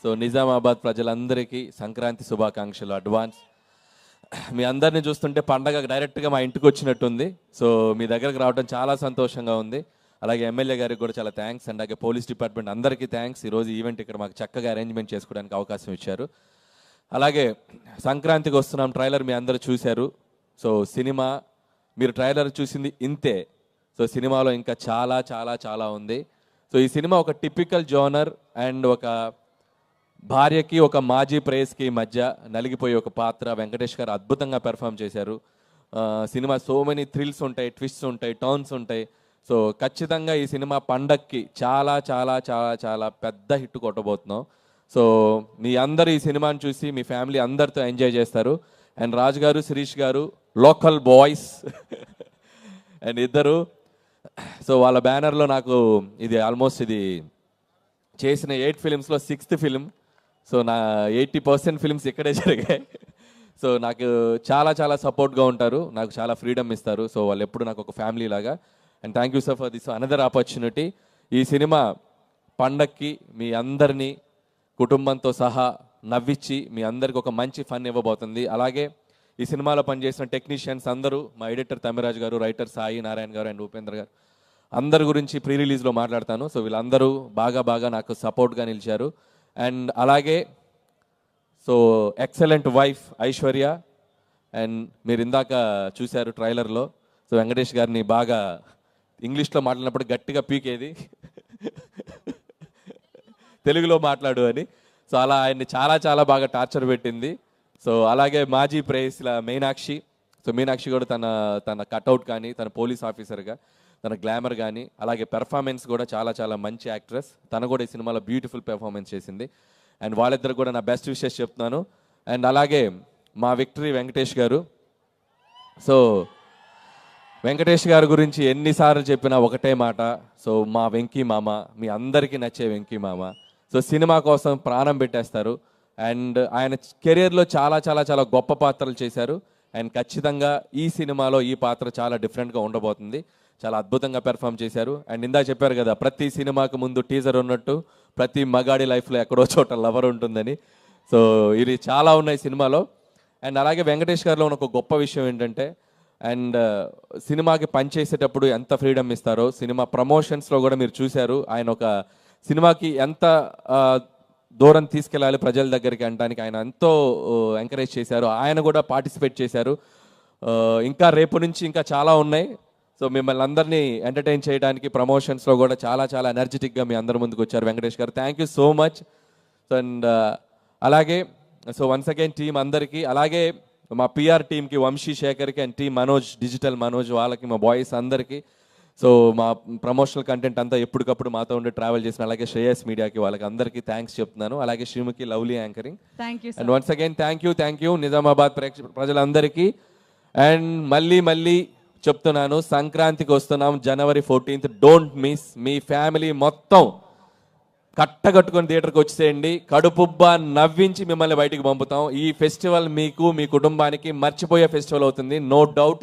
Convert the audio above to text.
So Nizamabad ప్రజలందరికీ సంక్రాంతి శుభాకాంక్షలు advance. మీ అందరిని చూస్తుంటే పండగ డైరెక్ట్గా మా ఇంటికి వచ్చినట్టుంది. సో మీ దగ్గరకు రావడం చాలా సంతోషంగా ఉంది. అలాగే ఎమ్మెల్యే గారికి కూడా చాలా థ్యాంక్స్ అండ్ అలాగే పోలీస్ డిపార్ట్మెంట్ అందరికీ థ్యాంక్స్. ఈరోజు ఈవెంట్ ఇక్కడ మాకు చక్కగా అరేంజ్మెంట్ చేసుకోవడానికి అవకాశం ఇచ్చారు. అలాగే సంక్రాంతికి వస్తున్నాం ట్రైలర్ మీ అందరూ చూశారు. సో సినిమా మీరు ట్రైలర్ చూసింది ఇంతే. సో సినిమాలో ఇంకా చాలా చాలా చాలా ఉంది. సో ఈ సినిమా ఒక టిపికల్ జోనర్ అండ్ ఒక భార్యకి ఒక మాజీ ప్రేయస్కి మధ్య నలిగిపోయే ఒక పాత్ర వెంకటేష్ గారు అద్భుతంగా పెర్ఫామ్ చేశారు. సినిమా సో మెనీ థ్రిల్స్ ఉంటాయి, ట్విస్ట్స్ ఉంటాయి, టర్న్స్ ఉంటాయి. సో ఖచ్చితంగా ఈ సినిమా పండక్కి చాలా చాలా చాలా చాలా పెద్ద హిట్ కొట్టబోతున్నాం. సో మీ అందరు ఈ సినిమాని చూసి మీ ఫ్యామిలీ అందరితో ఎంజాయ్ చేస్తారు. అండ్ రాజు గారు, శిరీష్ గారు లోకల్ బాయ్స్ అండ్ ఇద్దరు. సో వాళ్ళ బ్యానర్లో నాకు ఇది ఆల్మోస్ట్ ఇది చేసిన 8 ఫిలిమ్స్లో 6th ఫిలిం. సో నా 80% ఫిలిమ్స్ ఇక్కడే జరిగాయి. సో నాకు చాలా చాలా సపోర్ట్గా ఉంటారు, నాకు చాలా ఫ్రీడమ్ ఇస్తారు. సో వాళ్ళు ఎప్పుడు నాకు ఒక ఫ్యామిలీ లాగా. And thank you sir for this another opportunity. ఈ సినిమా పండక్కి మీ అందరినీ కుటుంబంతో సహా నవ్వించి మీ అందరికి ఒక మంచి ఫన్ ఇవ్వబోతుంది. అలాగే ఈ సినిమాలో పనిచేసిన టెక్నీషియన్స్ అందరూ, మా ఎడిటర్ తమిరాజ్ గారు, రైటర్ సాయి నారాయణ గారు అండ్ ఉపేంద్ర గారు, అందరి గురించి ప్రీ రిలీజ్లో మాట్లాడతాను. సో వీళ్ళందరూ బాగా నాకు సపోర్ట్గా నిలిచారు. అండ్ అలాగే so excellent wife Aishwarya. And మీరు ఇందాక చూశారు ట్రైలర్లో. సో వెంకటేష్ గారిని బాగా ఇంగ్లీష్లో మాట్లాడినప్పుడు గట్టిగా పీకేది తెలుగులో మాట్లాడు అని. సో అలా ఆయన్ని చాలా చాలా బాగా టార్చర్ పెట్టింది. సో అలాగే మాజీ ప్రేయస్ల మీనాక్షి. సో మీనాక్షి కూడా తన కట్అవుట్ కానీ, తన పోలీస్ ఆఫీసర్గా తన గ్లామర్ కానీ, అలాగే పెర్ఫార్మెన్స్ కూడా చాలా చాలా మంచి యాక్ట్రెస్. తను కూడా ఈ సినిమాలో బ్యూటిఫుల్ పెర్ఫార్మెన్స్ చేసింది. అండ్ వాళ్ళిద్దరు కూడా నా బెస్ట్ విషెస్ చెప్తున్నాను. అండ్ అలాగే మా విక్టరీ వెంకటేష్ గారు. సో వెంకటేష్ గారి గురించి ఎన్నిసార్లు చెప్పినా ఒకటే మాట. సో మా వెంకీ మామ, మీ అందరికీ నచ్చే వెంకీ మామ. సో సినిమా కోసం ప్రాణం పెట్టేస్తారు. అండ్ ఆయన కెరియర్లో చాలా చాలా చాలా గొప్ప పాత్రలు చేశారు. అండ్ ఖచ్చితంగా ఈ సినిమాలో ఈ పాత్ర చాలా డిఫరెంట్గా ఉండబోతుంది. చాలా అద్భుతంగా పెర్ఫామ్ చేశారు. అండ్ ఇందా చెప్పారు కదా, ప్రతి సినిమాకు ముందు టీజర్ ఉన్నట్టు ప్రతి మగాడి లైఫ్లో ఎక్కడో చోట లవర్ ఉంటుందని. సో ఇది చాలా ఉన్నాయి సినిమాలో. అండ్ అలాగే వెంకటేష్ గారిలో ఉన్న ఒక గొప్ప విషయం ఏంటంటే, అండ్ సినిమాకి పనిచేసేటప్పుడు ఎంత ఫ్రీడమ్ ఇస్తారో, సినిమా ప్రమోషన్స్లో కూడా మీరు చూశారు. ఆయన ఒక సినిమాకి ఎంత దూరం తీసుకెళ్ళాలి ప్రజల దగ్గరికి అనడానికి ఆయన ఎంతో ఎంకరేజ్ చేశారు. ఆయన కూడా పార్టిసిపేట్ చేశారు. ఇంకా రేపు నుంచి ఇంకా చాలా ఉన్నాయి. సో మిమ్మల్ని అందరినీ ఎంటర్టైన్ చేయడానికి ప్రమోషన్స్లో కూడా చాలా చాలా ఎనర్జెటిక్గా మీ అందరి ముందుకు వచ్చారు వెంకటేష్ గారు. Thank you so much. So and అలాగే సో వన్స్ అగైన్ టీం అందరికీ, అలాగే మా పిఆర్ టీంకి వంశీ శేఖర్కి and team Manoj, digital Manoj వాళ్ళకి, మా బాయ్స్ అందరికీ. సో మా ప్రమోషనల్ కంటెంట్ అంతా ఎప్పటికప్పుడు మాతో ఉండి ట్రావెల్ చేసిన అలాగే శ్రేయస్ మీడియాకి వాళ్ళకి అందరికీ థ్యాంక్స్ చెప్తున్నాను. అలాగే Sreemukhi lovely anchoring. And once again thank you Nizamabad ప్రజలందరికీ. అండ్ మళ్ళీ చెప్తున్నాను, సంక్రాంతికి వస్తున్నాం January 14th. Don't miss. Me family మొత్తం కట్టగట్టుకొని థియేటర్కి వచ్చేయండి. కడుపుబ్బా నవ్వించి మిమ్మల్ని బయటికి పంపుతాం. ఈ ఫెస్టివల్ మీకు, మీ కుటుంబానికి మర్చిపోయే ఫెస్టివల్ అవుతుంది, నో డౌట్.